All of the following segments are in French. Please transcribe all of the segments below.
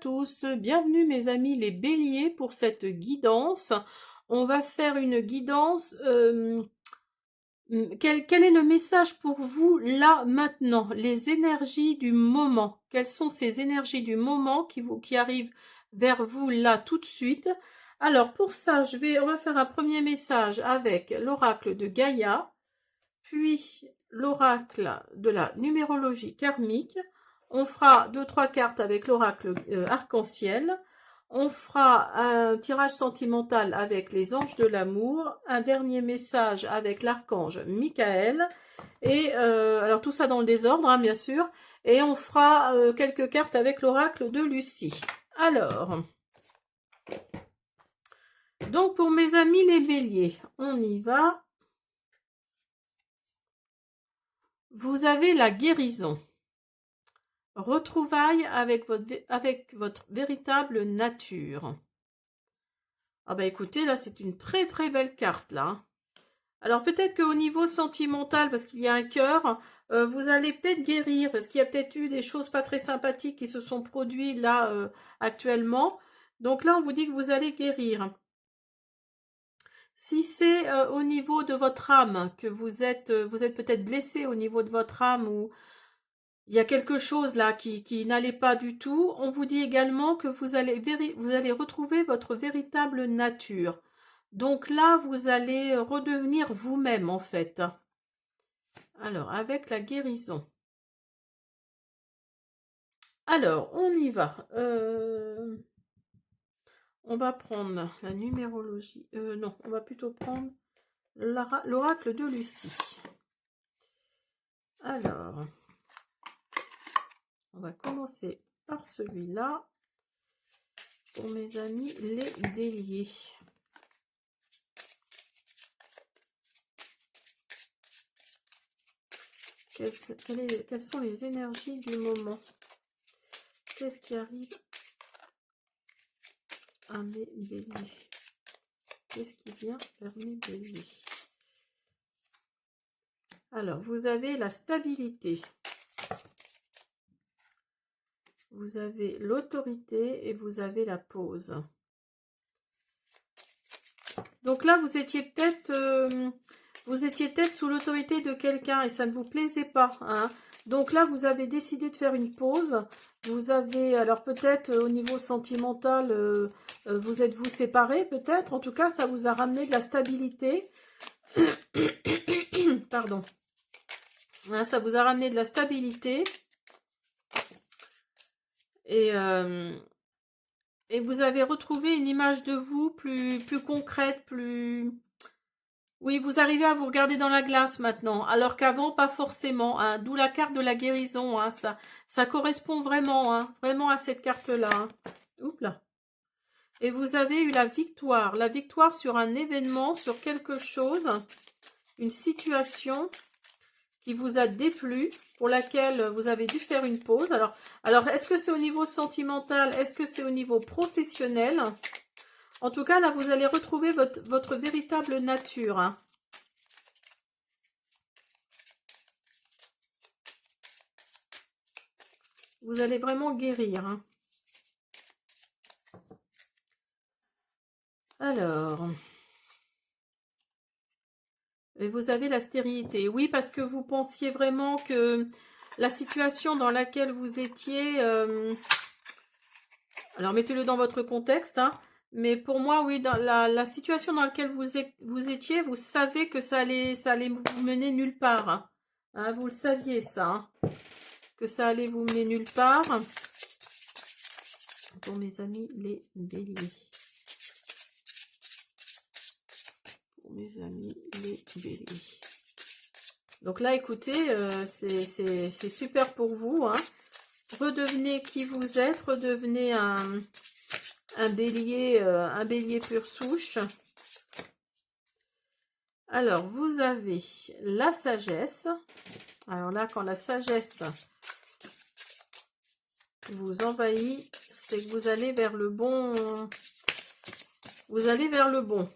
tous, bienvenue mes amis les béliers pour cette guidance. On va faire une guidance, quel est le message pour vous là maintenant, les énergies du moment, quelles sont ces énergies du moment qui arrivent vers vous là tout de suite. Alors pour ça, on va faire un premier message avec l'oracle de Gaïa, puis l'oracle de la numérologie karmique. On fera 2-3 cartes avec l'oracle arc-en-ciel. On fera un tirage sentimental avec les anges de l'amour. Un dernier message avec l'archange Michael. Et alors tout ça dans le désordre, hein, bien sûr. Et on fera quelques cartes avec l'oracle de Lucie. Alors, donc pour mes amis les béliers, on y va. Vous avez la guérison. Retrouvailles avec votre véritable nature. Ah bah écoutez, là c'est une très très belle carte là. Alors peut-être qu'au niveau sentimental, parce qu'il y a un cœur, vous allez peut-être guérir, parce qu'il y a peut-être eu des choses pas très sympathiques qui se sont produites là actuellement. Donc là on vous dit que vous allez guérir. Si c'est au niveau de votre âme, que vous êtes peut-être blessé au niveau de votre âme, ou il y a quelque chose là qui n'allait pas du tout, on vous dit également que vous allez retrouver votre véritable nature. Donc là, vous allez redevenir vous-même en fait. Alors, avec la guérison. Alors, on y va. On va prendre la numérologie. Non, on va plutôt prendre l'oracle de Lucie. Alors, on va commencer par celui-là. Pour mes amis les béliers. Quelles sont les énergies du moment? Qu'est-ce qui arrive à mes béliers? Qu'est-ce qui vient vers mes béliers? Alors, vous avez la stabilité. Vous avez l'autorité et vous avez la pause. Donc là, vous étiez peut-être sous l'autorité de quelqu'un et ça ne vous plaisait pas, hein. Donc là, vous avez décidé de faire une pause. Vous avez, alors peut-être au niveau sentimental, vous êtes-vous séparés peut-être. En tout cas, ça vous a ramené de la stabilité. Pardon. Hein, ça vous a ramené de la stabilité. Et vous avez retrouvé une image de vous plus concrète, plus... Oui, vous arrivez à vous regarder dans la glace maintenant, alors qu'avant, pas forcément, hein. D'où la carte de la guérison, hein. Ça correspond vraiment, hein, vraiment à cette carte-là, hein. Oups là. Et vous avez eu la victoire sur un événement, sur quelque chose, une situation qui vous a déplu, pour laquelle vous avez dû faire une pause. Alors est-ce que c'est au niveau sentimental? Est-ce que c'est au niveau professionnel? En tout cas, là, vous allez retrouver votre véritable nature, hein. Vous allez vraiment guérir, hein. Alors, et vous avez la stérilité. Oui, parce que vous pensiez vraiment que la situation dans laquelle vous étiez... alors, mettez-le dans votre contexte, hein. Mais pour moi, oui, dans la situation dans laquelle vous étiez, vous savez que ça allait vous mener nulle part, hein. Hein, vous le saviez, ça, hein, que ça allait vous mener nulle part. Pour mes amis, les béliers. Pour mes amis, les béliers. Donc là, écoutez, c'est super pour vous, hein. Redevenez qui vous êtes, redevenez un bélier pure souche. Alors, vous avez la sagesse. Alors là, quand la sagesse vous envahit, c'est que vous allez vers le bon. Vous allez vers le bon.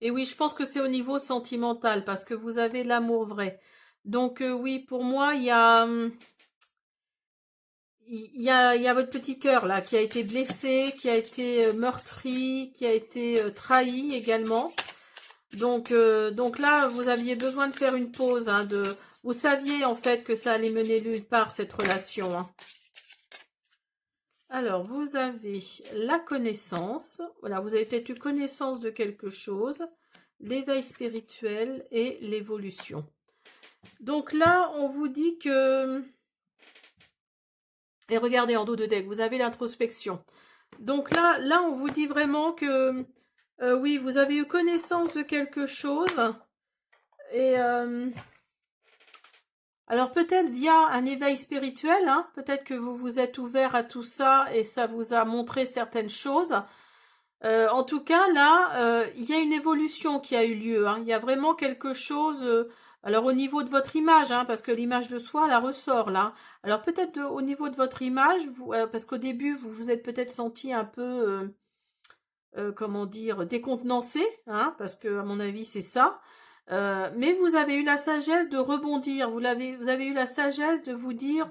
Et oui, je pense que c'est au niveau sentimental, parce que vous avez l'amour vrai. Donc oui, pour moi, il y a votre petit cœur là qui a été blessé, qui a été meurtri, qui a été trahi également. Donc là, vous aviez besoin de faire une pause, hein, vous saviez en fait que ça allait mener nulle part cette relation, hein. Alors, vous avez la connaissance, voilà, vous avez peut-être eu connaissance de quelque chose, l'éveil spirituel et l'évolution. Donc là, on vous dit que, et regardez en dos de deck, vous avez l'introspection. Donc là, on vous dit vraiment que, oui, vous avez eu connaissance de quelque chose, et alors peut-être via un éveil spirituel, hein, peut-être que vous vous êtes ouvert à tout ça et ça vous a montré certaines choses. En tout cas, là, il y a une évolution qui a eu lieu, hein. Il y a vraiment quelque chose, alors au niveau de votre image, hein, parce que l'image de soi, elle ressort là. Alors peut-être au niveau de votre image, parce qu'au début, vous vous êtes peut-être senti un peu, comment dire, décontenancé, hein, parce que à mon avis, c'est ça. Mais vous avez eu la sagesse de rebondir, vous avez eu la sagesse de vous dire,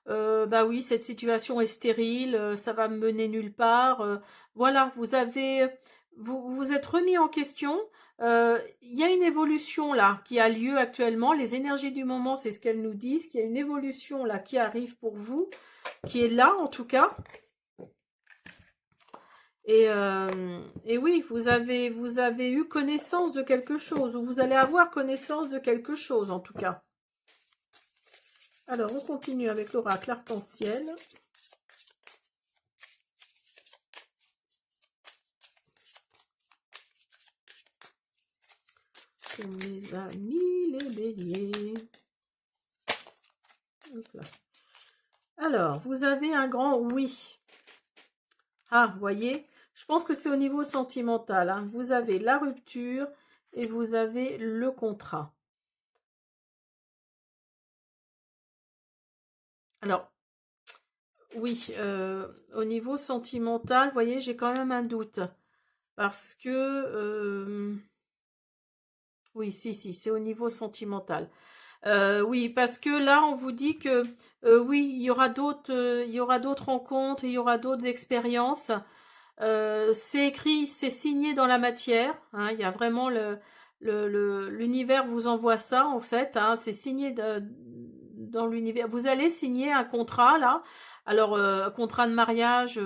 bah oui, cette situation est stérile, ça va me mener nulle part. Voilà, vous êtes remis en question. Il y a une évolution là qui a lieu actuellement. Les énergies du moment, c'est ce qu'elles nous disent, qu'il y a une évolution là qui arrive pour vous, qui est là en tout cas. Et oui, vous avez eu connaissance de quelque chose, ou vous allez avoir connaissance de quelque chose en tout cas. Alors, on continue avec l'oracle arc-en-ciel. Pour mes amis les béliers. Alors, vous avez un grand oui. Ah, voyez, je pense que c'est au niveau sentimental, hein. Vous avez la rupture et vous avez le contrat. Alors, oui, au niveau sentimental, vous voyez, j'ai quand même un doute. Parce que... oui, si, c'est au niveau sentimental. Oui, parce que là, on vous dit que oui, il y aura d'autres rencontres, il y aura d'autres expériences. C'est écrit, c'est signé dans la matière, hein, il y a vraiment l'univers vous envoie ça en fait, hein, c'est signé dans l'univers. Vous allez signer un contrat là, alors contrat de mariage,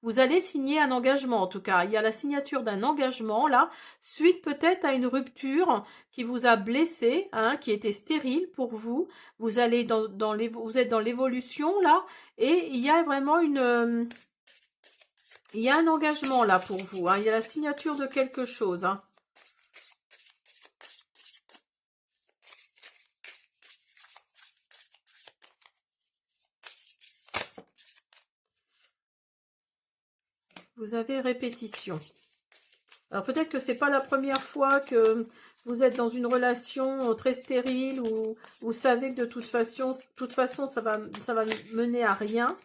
vous allez signer un engagement en tout cas. Il y a la signature d'un engagement là, suite peut-être à une rupture qui vous a blessé, hein, qui était stérile pour vous. Vous allez vous êtes dans l'évolution là, et il y a vraiment il y a un engagement là pour vous, hein. Il y a la signature de quelque chose, hein. Vous avez répétition. Alors peut-être que c'est pas la première fois que vous êtes dans une relation très stérile où vous savez que de toute façon ça va mener à rien.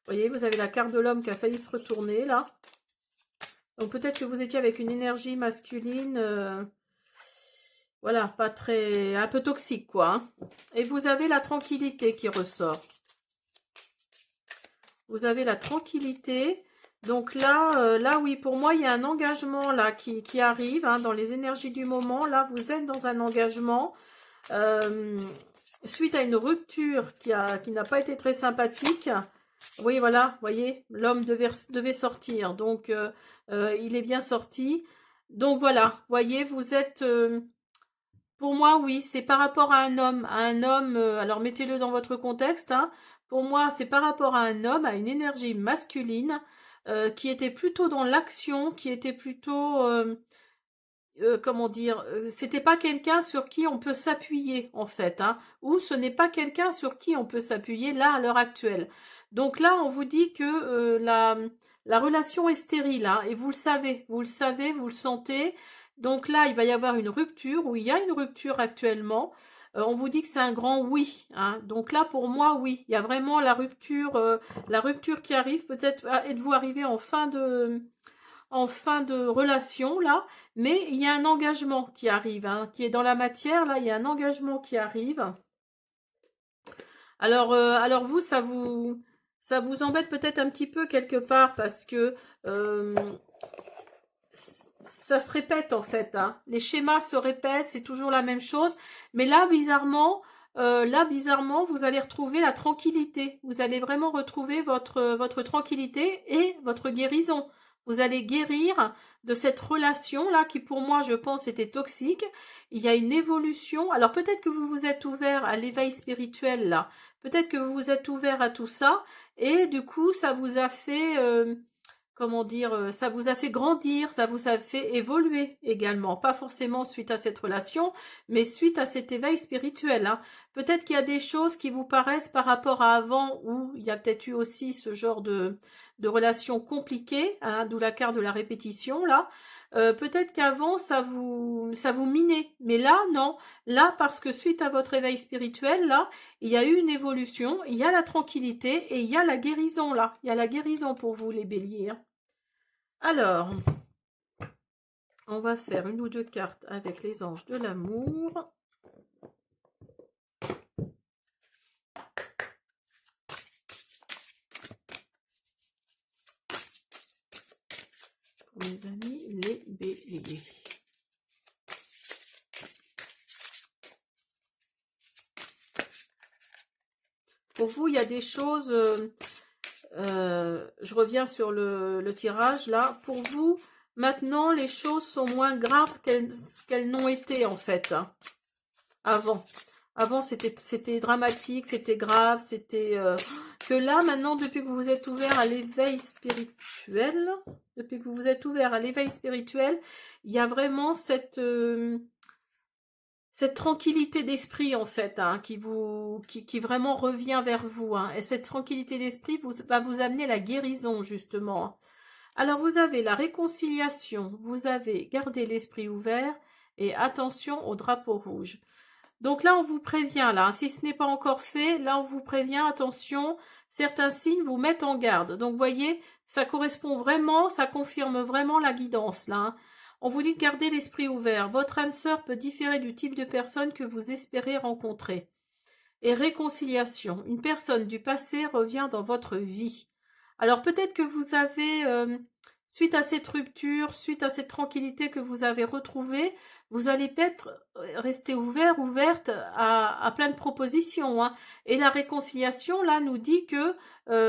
Vous voyez, vous avez la carte de l'homme qui a failli se retourner là. Donc peut-être que vous étiez avec une énergie masculine, voilà, pas très, un peu toxique quoi, hein. Et vous avez la tranquillité qui ressort. Vous avez la tranquillité. Donc là, là oui, pour moi, il y a un engagement là qui arrive, hein, dans les énergies du moment. Là, vous êtes dans un engagement suite à une rupture qui n'a pas été très sympathique. Oui, voilà, vous voyez, l'homme devait sortir. Donc, il est bien sorti. Donc voilà, voyez, vous êtes... pour moi, oui, c'est par rapport à un homme. Alors mettez-le dans votre contexte, hein. Pour moi, c'est par rapport à un homme, à une énergie masculine, qui était plutôt dans l'action, qui était plutôt, comment dire, c'était pas quelqu'un sur qui on peut s'appuyer, en fait, hein, ou ce n'est pas quelqu'un sur qui on peut s'appuyer là, à l'heure actuelle. Donc là, on vous dit que la relation est stérile, hein, et vous le savez, vous le sentez. Donc là, il va y avoir une rupture, ou il y a une rupture actuellement. On vous dit que c'est un grand oui, hein. Donc là, pour moi, oui, il y a vraiment la rupture qui arrive. Peut-être êtes-vous arrivé en fin de relation là, mais il y a un engagement qui arrive, hein, qui est dans la matière, là, il y a un engagement qui arrive. Alors vous, ça vous embête peut-être un petit peu quelque part parce que ça se répète en fait, hein. Les schémas se répètent, c'est toujours la même chose, mais là bizarrement, vous allez retrouver la tranquillité. Vous allez vraiment retrouver votre tranquillité et votre guérison. Vous allez guérir de cette relation-là qui, pour moi, je pense, était toxique. Il y a une évolution. Alors, peut-être que vous vous êtes ouvert à l'éveil spirituel, là. Peut-être que vous vous êtes ouvert à tout ça. Et du coup, ça vous a fait... comment dire, ça vous a fait grandir, ça vous a fait évoluer également, pas forcément suite à cette relation, mais suite à cet éveil spirituel, hein. Peut-être qu'il y a des choses qui vous paraissent par rapport à avant, où il y a peut-être eu aussi ce genre de relation compliquée, hein, d'où la carte de la répétition, là. Peut-être qu'avant, ça vous minait, mais là, non. Là, parce que suite à votre éveil spirituel, là, il y a eu une évolution, il y a la tranquillité et il y a la guérison, là. Il y a la guérison pour vous, les béliers, hein. Alors, on va faire une ou deux cartes avec les anges de l'amour. Pour mes amis, les béliers. Pour vous, il y a des choses... je reviens sur le tirage, là. Pour vous, maintenant, les choses sont moins graves qu'elles n'ont été, en fait, hein, avant. Avant, c'était dramatique, c'était grave, c'était... que là, maintenant, depuis que vous vous êtes ouvert à l'éveil spirituel, il y a vraiment cette tranquillité d'esprit, en fait, hein, qui vraiment revient vers vous, hein. Et cette tranquillité d'esprit va vous amener la guérison, justement. Alors, vous avez la réconciliation, vous avez gardé l'esprit ouvert et attention au drapeau rouge. Donc là, on vous prévient, là, hein, si ce n'est pas encore fait, là, on vous prévient, attention, certains signes vous mettent en garde. Donc, vous voyez, ça correspond vraiment, ça confirme vraiment la guidance, là, hein. On vous dit de garder l'esprit ouvert. Votre âme sœur peut différer du type de personne que vous espérez rencontrer. Et réconciliation. Une personne du passé revient dans votre vie. Alors peut-être que vous avez, suite à cette rupture, suite à cette tranquillité que vous avez retrouvée, vous allez peut-être rester ouverte à plein de propositions, hein. Et la réconciliation, là, nous dit que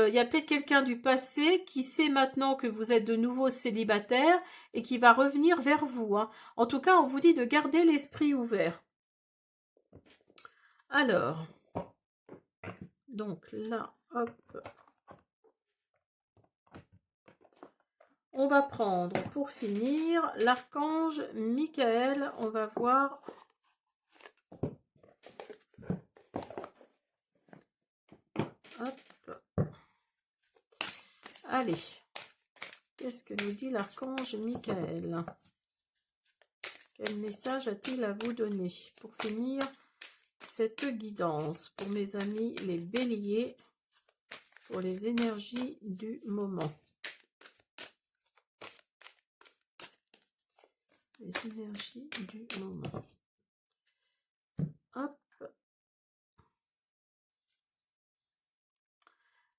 il y a peut-être quelqu'un du passé qui sait maintenant que vous êtes de nouveau célibataire et qui va revenir vers vous, hein. En tout cas, on vous dit de garder l'esprit ouvert. Alors, donc là, hop. On va prendre, pour finir, l'archange Michael. On va voir. Hop. Allez. Qu'est-ce que nous dit l'archange Michael? Quel message a-t-il à vous donner pour finir cette guidance pour mes amis les béliers, pour les énergies du moment? Les énergies du moment. Hop.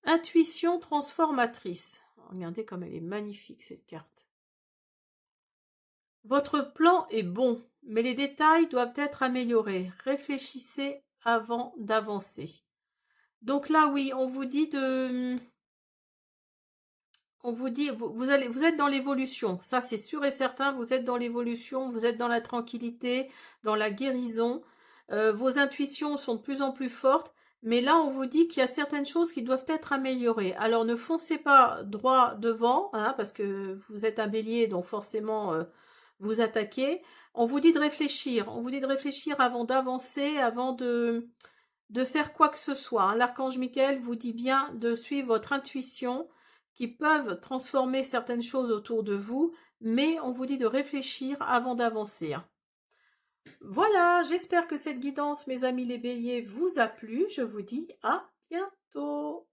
Intuition transformatrice. Regardez comme elle est magnifique, cette carte. Votre plan est bon, mais les détails doivent être améliorés. Réfléchissez avant d'avancer. Donc là, oui, on vous dit de... On vous dit, vous êtes dans l'évolution. Ça, c'est sûr et certain, vous êtes dans l'évolution, vous êtes dans la tranquillité, dans la guérison. Vos intuitions sont de plus en plus fortes. Mais là, on vous dit qu'il y a certaines choses qui doivent être améliorées. Alors, ne foncez pas droit devant, hein, parce que vous êtes un bélier, donc forcément, vous attaquez. On vous dit de réfléchir. On vous dit de réfléchir avant d'avancer, avant de faire quoi que ce soit, hein. L'archange Michael vous dit bien de suivre votre intuition, qui peuvent transformer certaines choses autour de vous, mais on vous dit de réfléchir avant d'avancer. Voilà, j'espère que cette guidance, mes amis les béliers, vous a plu. Je vous dis à bientôt.